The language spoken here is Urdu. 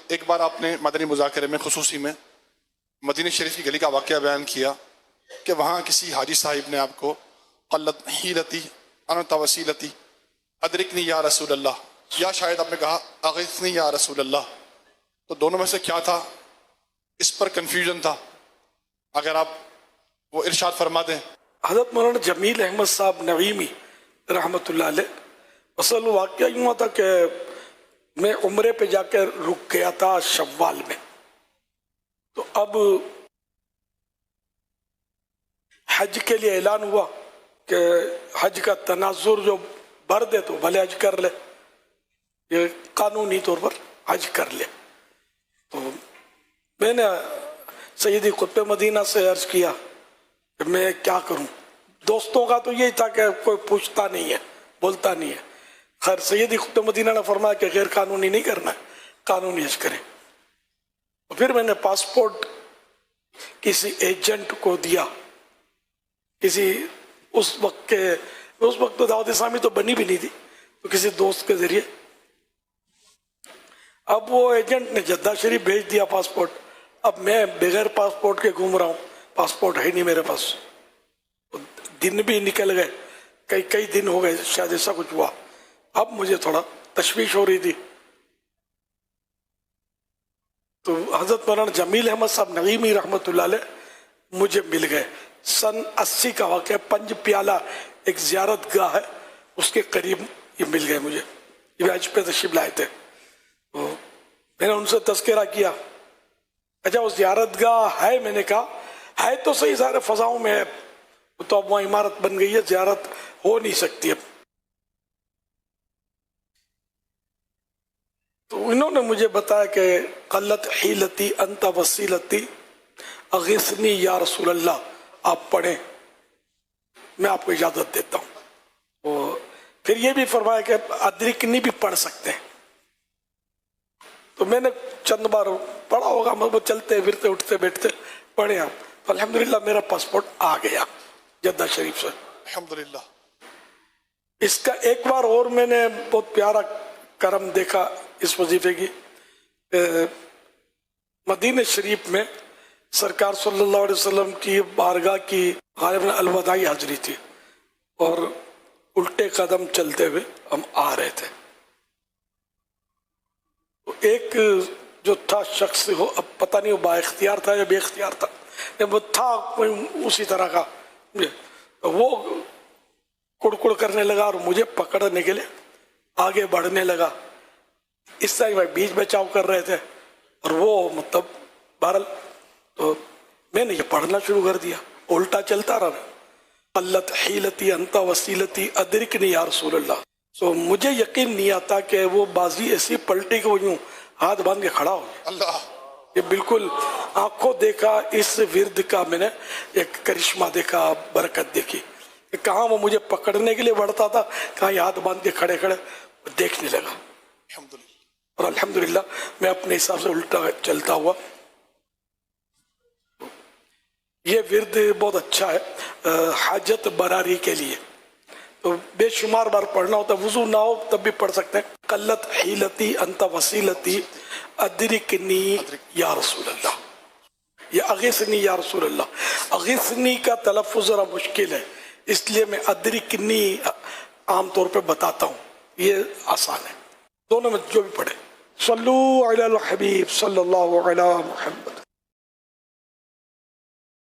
ایک بار آپ نے مدنی مذاکرے میں خصوصی میں مدینہ شریف کی گلی کا واقعہ بیان کیا کہ وہاں کسی حاجی صاحب نے آپ کو قلت حیلتی انت وسیلتی ادرکنی یا رسول اللہ، یا شاید آپ نے کہا اغثنی یا رسول اللہ، تو دونوں میں سے کیا تھا؟ اس پر کنفیوژن تھا، اگر آپ وہ ارشاد فرما دیں۔ حضرت مولانا جمیل احمد صاحب نعیمی رحمۃ اللہ علیہ، اصل واقعہ یوں تھا کہ میں عمرے پہ جا کے رک گیا تھا شوال میں، تو اب حج کے لیے اعلان ہوا کہ حج کا تناظر جو بھر دے تو بھلے حج کر لے، یہ قانونی طور پر حج کر لے۔ تو میں نے سیدی قطب مدینہ سے عرض کیا کہ میں کیا کروں، دوستوں کا تو یہی تھا کہ کوئی پوچھتا نہیں ہے، بولتا نہیں ہے۔ خیر سیدی قطب مدینہ نے فرمایا کہ غیر قانونی نہیں کرنا ہے، قانونی حج کریں۔ پھر میں نے پاسپورٹ کسی ایجنٹ کو دیا، کسی اس وقت تو دعوت اسلامی تو بنی بھی نہیں تھی، تو کسی دوست کے ذریعے اب وہ ایجنٹ نے جدہ شریف بھیج دیا پاسپورٹ۔ اب میں بغیر پاسپورٹ کے گھوم رہا ہوں، پاسپورٹ ہے نہیں میرے پاس۔ دن بھی نکل گئے، کئی دن ہو گئے، شاید ایسا کچھ ہوا۔ اب مجھے تھوڑا تشویش ہو رہی تھی، تو حضرت مولانا جمیل احمد صاحب نعیمی رحمۃ اللہ علیہ مجھے مل گئے۔ سن 80 کا واقعہ، پنج پیالہ ایک زیارت گاہ ہے، اس کے قریب یہ مل گئے مجھے، یہ حج پہ تشریف لائے تھے۔ تو میں نے ان سے تذکرہ کیا، اچھا وہ زیارت گاہ ہے؟ میں نے کہا ہے تو صحیح، سارے فضاؤں میں ہے، تو اب وہاں عمارت بن گئی ہے، زیارت ہو نہیں سکتی اب۔ تو انہوں نے مجھے بتایا کہ قلت حیلتی انت وسیلتی اغثنی یا رسول اللہ آپ پڑھیں، میں آپ کو اجازت دیتا ہوں۔ اور پھر یہ بھی فرمایا کہ ادرکنی بھی پڑھ سکتے ہیں۔ تو میں نے چند بار پڑھا ہوگا، وہ چلتے پھرتے اٹھتے بیٹھتے پڑھے آپ، تو الحمدللہ میرا پاسپورٹ آ گیا جدہ شریف سے، الحمدللہ۔ اس کا ایک بار اور میں نے بہت پیارا کرم دیکھا اس وظیفے کی۔ مدینہ شریف میں سرکار صلی اللہ علیہ وسلم کی بارگاہ کی غالباً الوداعی حاضری تھی، اور الٹے قدم چلتے ہوئے ہم آ رہے تھے۔ ایک جو تھا شخص، وہ اب پتہ نہیں وہ با اختیار تھا یا بے اختیار تھا، وہ تھا اسی طرح کا، وہ کڑکڑ کرنے لگا اور مجھے پکڑنے کے لیے آگے بڑھنے لگا۔ اس طرح بیچ بچاؤ کر رہے تھے، اور وہ مطلب بہرحال تو میں نے یہ پڑھنا شروع کر دیا، الٹا چلتا رہا، قلت حیلتی انت وسیلتی ادرکنی یا رسول اللہ۔ تو مجھے یقین نہیں آتا کہ وہ بازی ایسی پلٹی کہ وہ یوں ہاتھ باندھ کے کھڑا ہو گیا۔ اللہ، یہ بالکل آنکھوں دیکھا اس ورد کا میں نے ایک کرشمہ دیکھا، برکت دیکھی، کہ کہاں وہ مجھے پکڑنے کے لیے بڑھتا تھا، کہاں یہ ہاتھ باندھ کے کھڑے کھڑے دیکھنے لگا۔ الحمدللہ۔ اور الحمدللہ میں اپنے حساب سے الٹا چلتا ہوا۔ یہ ورد بہت اچھا ہے حاجت براری کے لیے، تو بے شمار بار پڑھنا ہوتا ہے، وضو نہ ہو تب بھی پڑھ سکتے ہیں۔ قلت حیلتی انت وسیلتی ادرکنی یا رسول اللہ، یہ اغثنی یا رسول اللہ۔ اغثنی کا تلفظ ذرا مشکل ہے، اس لیے میں ادرکنی عام طور پہ بتاتا ہوں، یہ آسان ہے، دونوں میں جو بھی پڑھے۔ صلو علی الحبیب صلی اللہ علی محمد۔